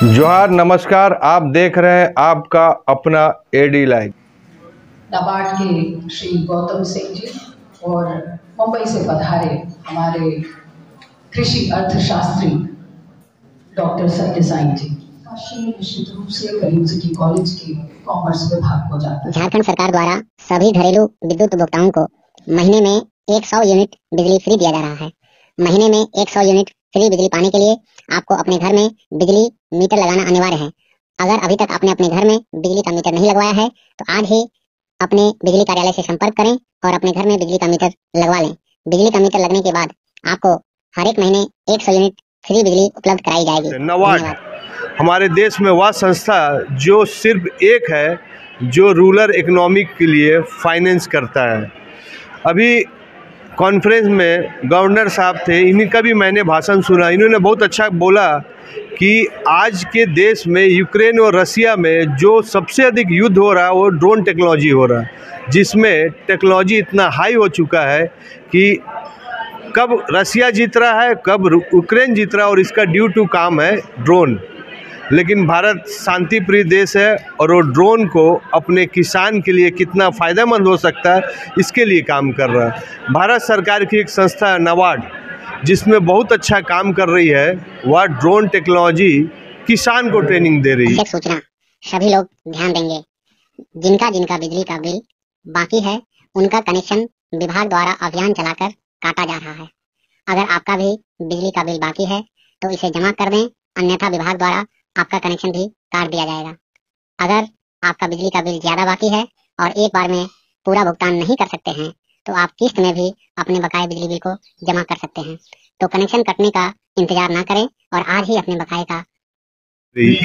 जोहार, नमस्कार। आप देख रहे हैं आपका अपना एडी लाइव। नाबार्ड के श्री गौतम सिंह जी और मुंबई से पधारे हमारे कृषि अर्थशास्त्री डॉक्टर सत्य साई जी निश्चित रूप से करीम सिटी कॉलेज के कॉमर्स विभाग को जाता है। झारखंड सरकार द्वारा सभी घरेलू विद्युत उपभोक्ताओं को महीने में 100 यूनिट बिजली फ्री दिया जा रहा है। महीने में 100 यूनिट फ्री बिजली पाने के लिए आपको अपने घर में बिजली मीटर लगाना अनिवार्य है। अगर अभी तक आपने अपने घर में बिजली का मीटर नहीं लगवाया है तो आज ही अपने बिजली कार्यालय से संपर्क करें और अपने घर में बिजली का मीटर लगवा लें। बिजली का मीटर लगने के बाद आपको हर एक महीने 100 यूनिट फ्री बिजली उपलब्ध कराई जाएगी। नाबार्ड हमारे देश में वह संस्था जो सिर्फ एक है जो रूरल इकोनॉमिक के लिए फाइनेंस करता है। अभी कॉन्फ्रेंस में गवर्नर साहब थे, इन्हीं का भी मैंने भाषण सुना। इन्होंने बहुत अच्छा बोला कि आज के देश में यूक्रेन और रसिया में जो सबसे अधिक युद्ध हो रहा है वो ड्रोन टेक्नोलॉजी हो रहा है, जिसमें टेक्नोलॉजी इतना हाई हो चुका है कि कब रसिया जीत रहा है, कब यूक्रेन जीत रहा है, और इसका ड्यू टू काम है ड्रोन। लेकिन भारत शांति प्रिय देश है और वो ड्रोन को अपने किसान के लिए कितना फ़ायदेमंद हो सकता है इसके लिए काम कर रहा है। भारत सरकार की एक संस्था है नाबार्ड, जिसमें बहुत अच्छा काम कर रही है। वह ड्रोन टेक्नोलॉजी किसान को ट्रेनिंग दे रही है। सूचना सभी लोग ध्यान देंगे। जिनका जिनका बिजली का बिल बाकी है उनका कनेक्शन विभाग द्वारा अभियान चलाकर काटा जा रहा है। अगर आपका भी बिजली का बिल बाकी है तो इसे जमा कर दें, अन्यथा विभाग द्वारा आपका कनेक्शन भी काट दिया जाएगा। अगर आपका बिजली का बिल ज़्यादा बाकी है और एक बार में पूरा भुगतान नहीं कर सकते हैं तो आप किस्त में भी अपने बकाये बिजली बिल को जमा कर सकते हैं। तो कनेक्शन कटने का इंतजार ना करें और आज ही अपने बकाये का।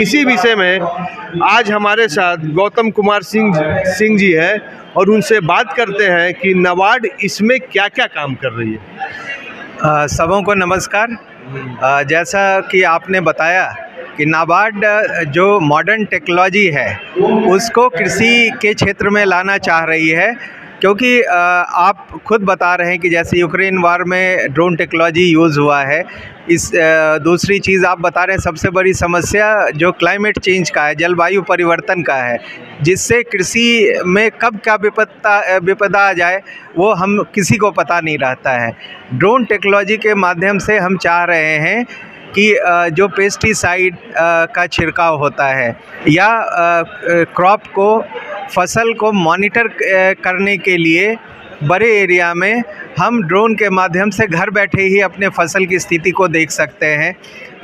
इसी विषय में आज हमारे साथ गौतम कुमार सिंह जी है और उनसे बात करते हैं कि नाबार्ड इसमें क्या क्या काम कर रही है। सबों को नमस्कार। जैसा कि आपने बताया कि नाबार्ड जो मॉडर्न टेक्नोलॉजी है उसको कृषि के क्षेत्र में लाना चाह रही है, क्योंकि आप खुद बता रहे हैं कि जैसे यूक्रेन वार में ड्रोन टेक्नोलॉजी यूज़ हुआ है। इस दूसरी चीज़ आप बता रहे हैं, सबसे बड़ी समस्या जो क्लाइमेट चेंज का है, जलवायु परिवर्तन का है, जिससे कृषि में कब क्या विपदा आ जाए वो हम किसी को पता नहीं रहता है। ड्रोन टेक्नोलॉजी के माध्यम से हम चाह रहे हैं कि जो पेस्टिसाइड का छिड़काव होता है या क्रॉप को, फसल को मॉनिटर करने के लिए बड़े एरिया में हम ड्रोन के माध्यम से घर बैठे ही अपने फसल की स्थिति को देख सकते हैं।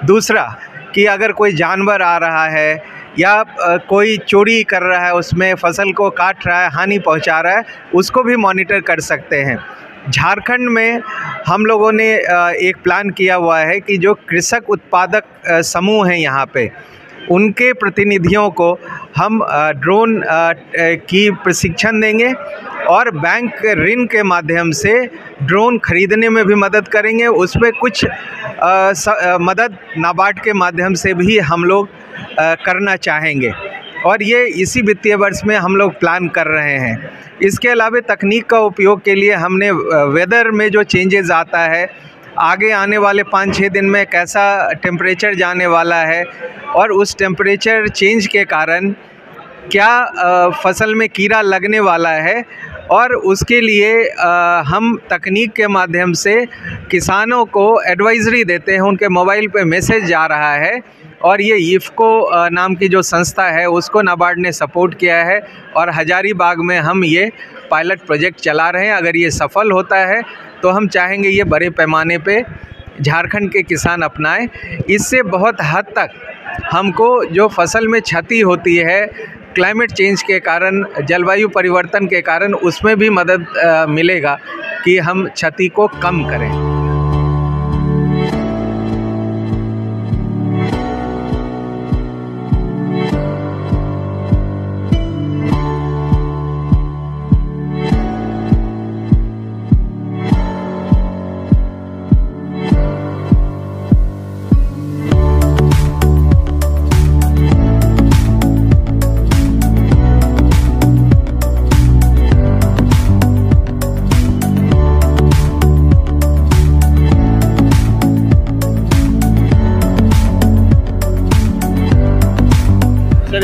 दूसरा कि अगर कोई जानवर आ रहा है या कोई चोरी कर रहा है, उसमें फसल को काट रहा है, हानि पहुंचा रहा है, उसको भी मॉनिटर कर सकते हैं। झारखंड में हम लोगों ने एक प्लान किया हुआ है कि जो कृषक उत्पादक समूह हैं यहाँ पे, उनके प्रतिनिधियों को हम ड्रोन की प्रशिक्षण देंगे और बैंक ऋण के माध्यम से ड्रोन खरीदने में भी मदद करेंगे। उसमें कुछ मदद नाबार्ड के माध्यम से भी हम लोग करना चाहेंगे और ये इसी वित्तीय वर्ष में हम लोग प्लान कर रहे हैं। इसके अलावा तकनीक का उपयोग के लिए हमने वेदर में जो चेंजेस आता है, आगे आने वाले 5-6 दिन में कैसा टेम्परेचर जाने वाला है और उस टेम्परेचर चेंज के कारण क्या फसल में कीड़ा लगने वाला है, और उसके लिए हम तकनीक के माध्यम से किसानों को एडवाइजरी देते हैं। उनके मोबाइल पे मैसेज जा रहा है और ये इफ़को नाम की जो संस्था है उसको नाबार्ड ने सपोर्ट किया है और हजारीबाग में हम ये पायलट प्रोजेक्ट चला रहे हैं। अगर ये सफल होता है तो हम चाहेंगे ये बड़े पैमाने पे झारखंड के किसान अपनाएं। इससे बहुत हद तक हमको जो फसल में क्षति होती है क्लाइमेट चेंज के कारण, जलवायु परिवर्तन के कारण, उसमें भी मदद मिलेगा कि हम क्षति को कम करें।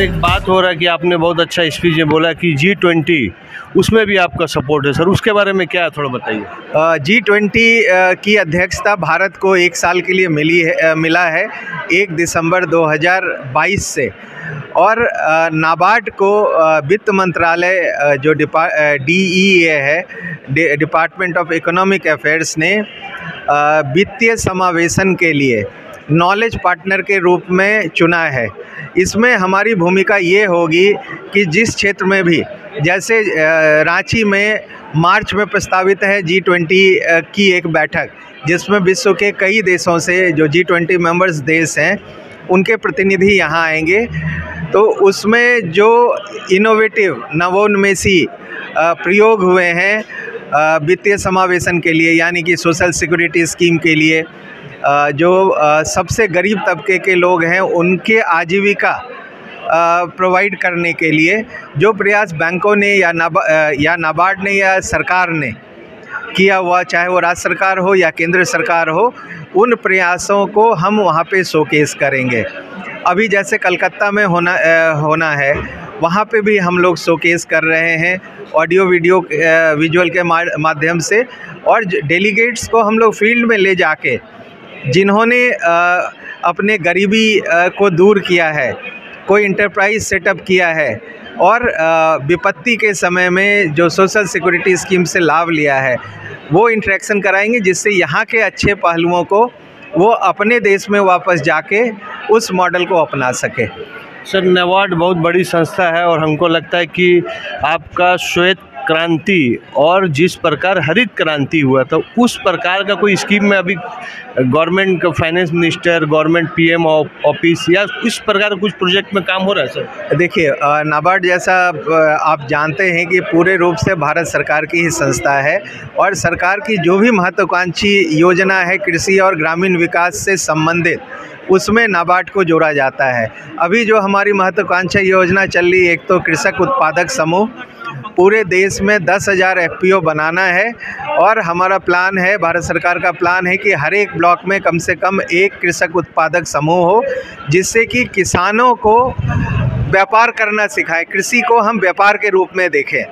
सर एक बात हो रहा है कि आपने बहुत अच्छा स्पीच में बोला कि G20 उसमें भी आपका सपोर्ट है सर, उसके बारे में क्या है थोड़ा बताइए। G20 की अध्यक्षता भारत को 1 साल के लिए मिला है 1 दिसंबर 2022 से, और नाबार्ड को वित्त मंत्रालय जो DEA है, डिपार्टमेंट ऑफ इकोनॉमिक अफेयर्स ने वित्तीय समावेशन के लिए नॉलेज पार्टनर के रूप में चुना है। इसमें हमारी भूमिका ये होगी कि जिस क्षेत्र में भी, जैसे रांची में मार्च में प्रस्तावित है G20 की एक बैठक, जिसमें विश्व के कई देशों से जो G20 मेंबर्स देश हैं उनके प्रतिनिधि यहाँ आएंगे, तो उसमें जो इनोवेटिव नवोन्मेषी प्रयोग हुए हैं वित्तीय समावेशन के लिए, यानी कि सोशल सिक्योरिटी स्कीम के लिए, जो सबसे गरीब तबके के लोग हैं उनके आजीविका प्रोवाइड करने के लिए जो प्रयास बैंकों ने या नाबार्ड ने या सरकार ने किया हुआ, चाहे वो राज्य सरकार हो या केंद्र सरकार हो, उन प्रयासों को हम वहाँ पे शोकेस करेंगे। अभी जैसे कलकत्ता में होना है, वहाँ पे भी हम लोग शोकेस कर रहे हैं ऑडियो वीडियो विजुअल के माध्यम से, और डेलीगेट्स को हम लोग फील्ड में ले जाके जिन्होंने अपने गरीबी को दूर किया है, कोई इंटरप्राइज सेटअप किया है और विपत्ति के समय में जो सोशल सिक्योरिटी स्कीम से लाभ लिया है, वो इंटरेक्शन कराएंगे, जिससे यहाँ के अच्छे पहलुओं को वो अपने देश में वापस जाके उस मॉडल को अपना सके। सर नाबार्ड बहुत बड़ी संस्था है और हमको लगता है कि आपका श्वेत क्रांति और जिस प्रकार हरित क्रांति हुआ था उस प्रकार का कोई स्कीम में अभी government finance minister, government PM office या इस प्रकार कुछ प्रोजेक्ट में काम हो रहा है सर? देखिए, नाबार्ड जैसा आप जानते हैं कि पूरे रूप से भारत सरकार की ही संस्था है, और सरकार की जो भी महत्वाकांक्षी योजना है कृषि और ग्रामीण विकास से संबंधित, उसमें नाबार्ड को जोड़ा जाता है। अभी जो हमारी महत्वाकांक्षी योजना चल रही है, एक तो कृषक उत्पादक समूह, पूरे देश में 10,000 FPO बनाना है, और हमारा प्लान है, भारत सरकार का प्लान है कि हर एक ब्लॉक में कम से कम एक कृषक उत्पादक समूह हो, जिससे कि किसानों को व्यापार करना सिखाए, कृषि को हम व्यापार के रूप में देखें।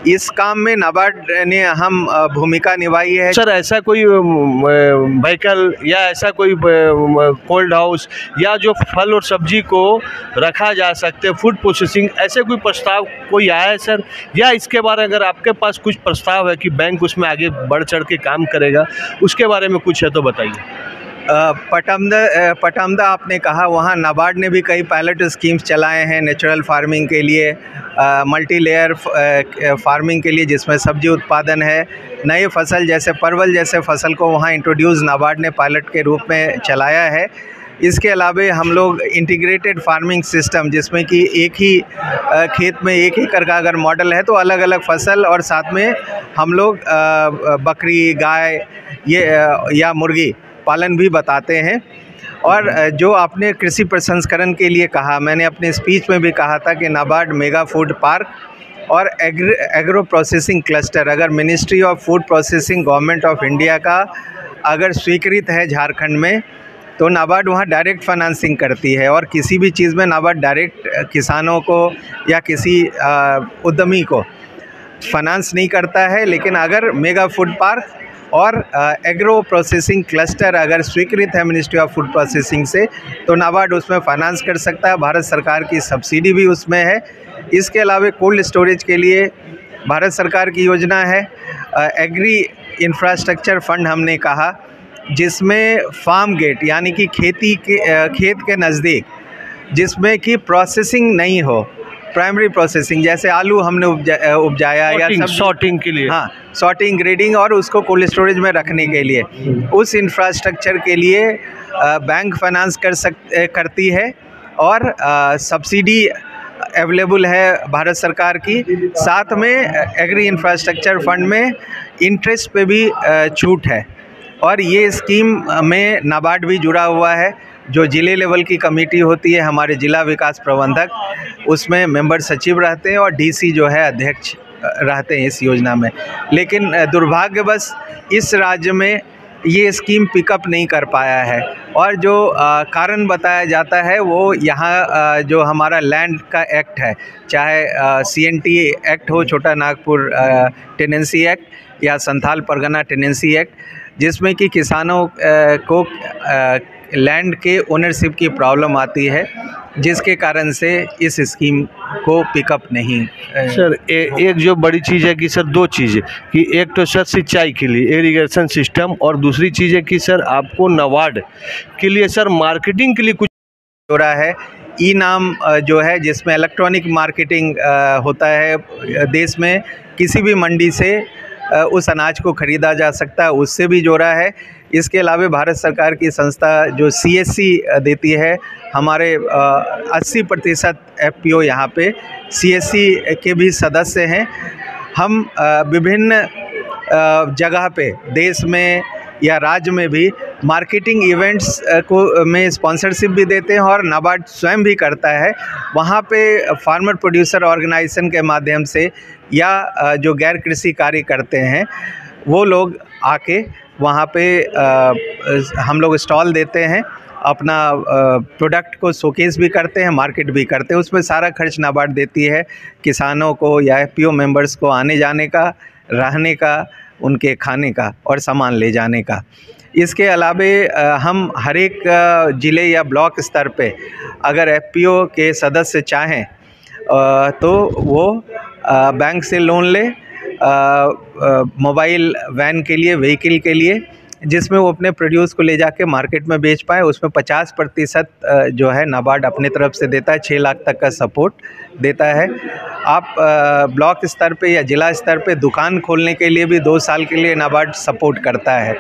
इस काम में नाबार्ड ने अहम भूमिका निभाई है। सर ऐसा कोई व्हीकल या ऐसा कोई कोल्ड हाउस या जो फल और सब्जी को रखा जा सकते, फूड प्रोसेसिंग, ऐसे कोई प्रस्ताव कोई आया है सर? या इसके बारे में अगर आपके पास कुछ प्रस्ताव है कि बैंक उसमें आगे बढ़ चढ़ के काम करेगा, उसके बारे में कुछ है तो बताइए। पटमदा आपने कहा, वहाँ नाबार्ड ने भी कई पायलट स्कीम्स चलाए हैं नेचुरल फार्मिंग के लिए, मल्टी लेयर फार्मिंग के लिए, जिसमें सब्जी उत्पादन है, नए फसल जैसे परवल जैसे फसल को वहाँ इंट्रोड्यूस नाबार्ड ने पायलट के रूप में चलाया है। इसके अलावा हम लोग इंटीग्रेटेड फार्मिंग सिस्टम, जिसमें कि एक ही खेत में 1 एकड़ का अगर मॉडल है तो अलग अलग फसल, और साथ में हम लोग बकरी, गाय या मुर्गी पालन भी बताते हैं। और जो आपने कृषि प्रसंस्करण के लिए कहा, मैंने अपने स्पीच में भी कहा था कि नाबार्ड मेगा फूड पार्क और एग्रो प्रोसेसिंग क्लस्टर, अगर ministry of food processing government of India का अगर स्वीकृत है झारखंड में, तो नाबार्ड वहाँ डायरेक्ट फाइनेंसिंग करती है, और किसी भी चीज़ में नाबार्ड डायरेक्ट किसानों को या किसी उद्यमी को फाइनेंस नहीं करता है। लेकिन अगर मेगा फूड पार्क और एग्रो प्रोसेसिंग क्लस्टर अगर स्वीकृत है मिनिस्ट्री ऑफ फूड प्रोसेसिंग से, तो नाबार्ड उसमें फाइनेंस कर सकता है। भारत सरकार की सब्सिडी भी उसमें है। इसके अलावा कोल्ड स्टोरेज के लिए भारत सरकार की योजना है, एग्री इंफ्रास्ट्रक्चर फंड हमने कहा, जिसमें फार्म गेट यानी कि खेत के नज़दीक जिसमें कि प्रोसेसिंग नहीं हो, प्राइमरी प्रोसेसिंग, जैसे आलू हमने उपजाया या सब सॉर्टिंग के लिए, हाँ, सॉर्टिंग, ग्रेडिंग और उसको कोल्ड स्टोरेज में रखने के लिए, उस इंफ्रास्ट्रक्चर के लिए बैंक फाइनेंस करती है, और सब्सिडी अवेलेबल है भारत सरकार की। साथ में एग्री इंफ्रास्ट्रक्चर फंड में इंटरेस्ट पे भी छूट है, और ये स्कीम में नाबार्ड भी जुड़ा हुआ है। जो ज़िले लेवल की कमेटी होती है, हमारे ज़िला विकास प्रबंधक, उसमें मेंबर सचिव रहते हैं और DC जो है अध्यक्ष रहते हैं इस योजना में। लेकिन दुर्भाग्यवश इस राज्य में ये स्कीम पिकअप नहीं कर पाया है। और जो कारण बताया जाता है वो यहाँ जो हमारा लैंड का एक्ट है, चाहे CNT एक्ट हो, छोटा नागपुर टेनेंसी एक्ट, या संथाल परगना टेनेंसी एक्ट, जिसमें कि किसानों को लैंड के ओनरशिप की प्रॉब्लम आती है, जिसके कारण से इस स्कीम को पिकअप नहीं। सर एक जो बड़ी चीज़ है कि सर दो चीज़ें, कि एक तो सर सिंचाई के लिए इरिगेशन सिस्टम, और दूसरी चीज़ है कि सर आपको नाबार्ड के लिए सर मार्केटिंग के लिए कुछ जोड़ा है। ई नाम जो है, जिसमें इलेक्ट्रॉनिक मार्केटिंग होता है, देश में किसी भी मंडी से उस अनाज को ख़रीदा जा सकता है, उससे भी जोड़ा है। इसके अलावा भारत सरकार की संस्था जो CSC देती है, हमारे 80% FPO यहाँ पे CSC के भी सदस्य हैं। हम विभिन्न जगह पे देश में या राज्य में भी मार्केटिंग इवेंट्स को में स्पॉन्सरशिप भी देते हैं, और नाबार्ड स्वयं भी करता है। वहाँ पे फार्मर प्रोड्यूसर ऑर्गेनाइजेशन के माध्यम से या जो गैर कृषि कार्य करते हैं वो लोग आके वहाँ पे हम लोग स्टॉल देते हैं, अपना प्रोडक्ट को शोकेस भी करते हैं, मार्केट भी करते हैं। उसमें सारा खर्च नाबार्ड देती है किसानों को या FPO मेंबर्स को आने जाने का, रहने का, उनके खाने का और सामान ले जाने का। इसके अलावा हम हर एक ज़िले या ब्लॉक स्तर पे अगर FPO के सदस्य चाहें तो वो बैंक से लोन ले, मोबाइल वैन के लिए, व्हीकल के लिए, जिसमें वो अपने प्रोड्यूस को ले जाके मार्केट में बेच पाए। उसमें 50% जो है नाबार्ड अपने तरफ से देता है, 6 लाख तक का सपोर्ट देता है। आप ब्लॉक स्तर पे या ज़िला स्तर पे दुकान खोलने के लिए भी 2 साल के लिए नाबार्ड सपोर्ट करता है।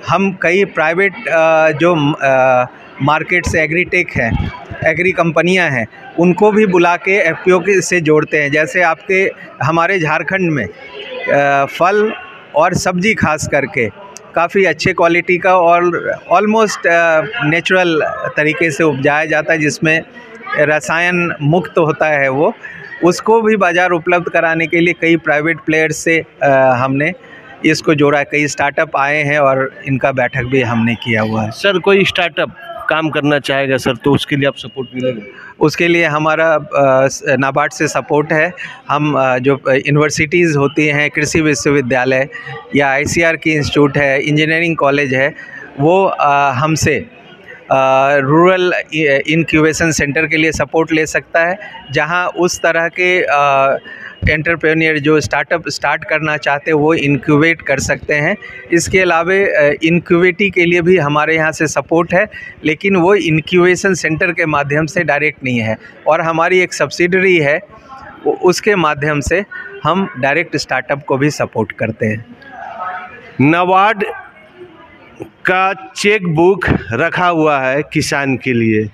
हम कई प्राइवेट जो मार्केट्स एग्रीटेक हैं, एग्री कंपनियां हैं, उनको भी बुला के FPO के से जोड़ते हैं। जैसे आपके हमारे झारखंड में फल और सब्जी खास करके काफ़ी अच्छे क्वालिटी का और ऑलमोस्ट नेचुरल तरीके से उपजाया जाता है, जिसमें रसायन मुक्त होता है वो, उसको भी बाज़ार उपलब्ध कराने के लिए कई प्राइवेट प्लेयर्स से हमने इसको जोड़ा। कई स्टार्टअप आए हैं और इनका बैठक भी हमने किया हुआ है। सर कोई स्टार्टअप काम करना चाहेगा सर, तो उसके लिए आप सपोर्ट मिलेगा? उसके लिए हमारा नाबार्ड से सपोर्ट है। हम जो यूनिवर्सिटीज़ होती हैं, कृषि विश्वविद्यालय या ICR की इंस्टीट्यूट है, इंजीनियरिंग कॉलेज है, वो हमसे रूरल इनक्यूबेशन सेंटर के लिए सपोर्ट ले सकता है, जहां उस तरह के एंटरप्रेन्योर जो स्टार्टअप स्टार्ट करना चाहते हैं वो इनक्यूबेट कर सकते हैं। इसके अलावा इनक्यूबेटी के लिए भी हमारे यहाँ से सपोर्ट है, लेकिन वो इनक्यूबेशन सेंटर के माध्यम से डायरेक्ट नहीं है, और हमारी एक सब्सिडरी है, उसके माध्यम से हम डायरेक्ट स्टार्टअप को भी सपोर्ट करते हैं। नाबार्ड का चेक बुक रखा हुआ है किसान के लिए,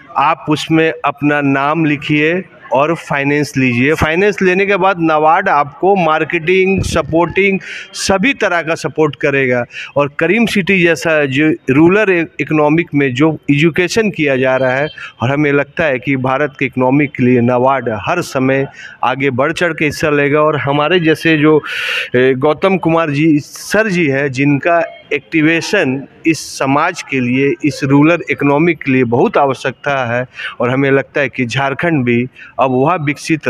आप उसमें अपना नाम लिखिए और फाइनेंस लीजिए। फाइनेंस लेने के बाद नाबार्ड आपको मार्केटिंग, सपोर्टिंग सभी तरह का सपोर्ट करेगा। और करीम सिटी जैसा जो रूरल इकोनॉमिक में जो एजुकेशन किया जा रहा है, और हमें लगता है कि भारत के इकोनॉमिक के लिए नाबार्ड हर समय आगे बढ़ चढ़ के हिस्सा लेगा। और हमारे जैसे जो गौतम कुमार जी सर जी हैं, जिनका एक्टिवेशन इस समाज के लिए, इस रूरल इकोनॉमिक के लिए बहुत आवश्यकता है, और हमें लगता है कि झारखंड भी अब वह विकसित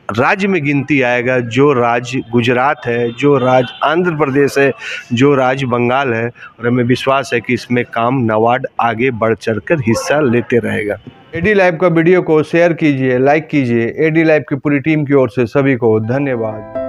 राज्य में गिनती आएगा जो राज्य गुजरात है, जो राज्य आंध्र प्रदेश है, जो राज्य बंगाल है। और हमें विश्वास है कि इसमें काम नाबार्ड आगे बढ़ चढ़कर हिस्सा लेते रहेगा। AD लाइव का वीडियो को शेयर कीजिए, लाइक कीजिए। AD लाइव की पूरी टीम की ओर से सभी को धन्यवाद।